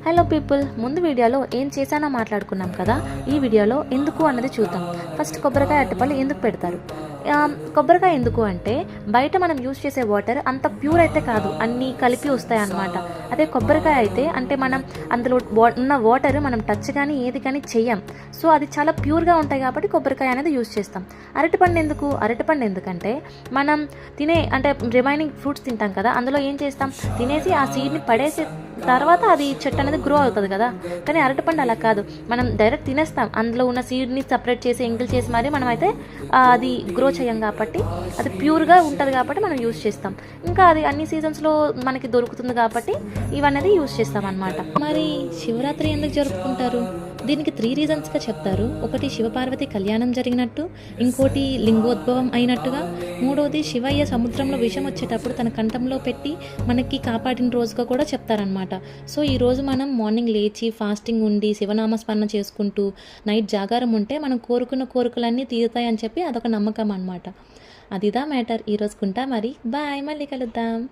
Hello people, ముందు వీడియోలో ఏం చేశానో మాట్లాడుకున్నాం కదా. ఈ వీడియోలో ఎందుకు అన్నది చూద్దాం. ఫస్ట్ కొబ్బరికాయ అరటిపళ్ళు ఎందుకు పెడతారు? కొబ్బరికాయ ఎందుకు అంటే బయట మనం యూజ్ చేసే వాటర్ అంత ప్యూర్ అయితే కాదు, అన్నీ కలిపి వస్తాయి అన్నమాట. అదే కొబ్బరికాయ అయితే అంటే మనం అందులో ఉన్న వాటర్ మనం టచ్ కానీ ఏది కానీ చెయ్యం. సో అది చాలా ప్యూర్గా ఉంటాయి కాబట్టి కొబ్బరికాయ అనేది యూజ్ చేస్తాం. అరటిపండు ఎందుకంటే మనం తినే అంటే రిమైనింగ్ ఫ్రూట్స్ తింటాం కదా, అందులో ఏం చేస్తాం, తినేసి ఆ సీడ్ని పడేసి తర్వాత అది చెట్టు అనేది గ్రో అవుతుంది కదా. కానీ అరటిపండు అలా కాదు, మనం డైరెక్ట్ తినేస్తాం. అందులో ఉన్న సీడ్ని సపరేట్ చేసి ఎంగిల్ చేసి మరి మనం అయితే అది గ్రో చేయం కాబట్టి అది ప్యూర్గా ఉంటుంది కాబట్టి మనం యూజ్ చేస్తాం. ఇంకా అది అన్ని సీజన్స్లో మనకి దొరుకుతుంది కాబట్టి ఇవన్నీ యూజ్ చేస్తాం అన్నమాట. మరి శివరాత్రి ఎందుకు జరుపుకుంటారు? దీనికి 3 రీజన్స్గా చెప్తారు. ఒకటి శివపార్వతి కళ్యాణం జరిగినట్టు, ఇంకోటి లింగోద్భవం అయినట్టుగా, మూడోది శివయ్య సముద్రంలో విషం వచ్చేటప్పుడు తన కంఠంలో పెట్టి మనకి కాపాడిన రోజుగా కూడా చెప్తారనమాట. సో ఈరోజు మనం మార్నింగ్ లేచి ఫాస్టింగ్ ఉండి శివనామస్మరణ చేసుకుంటూ నైట్ జాగారం ఉంటే మనం కోరుకున్న కోరికలన్నీ తీరుతాయని చెప్పి అదొక నమ్మకం అనమాట. అదిదా మ్యాటర్. ఈరోజుకుంటా మరి బాయ్, మళ్ళీ కలుద్దాం.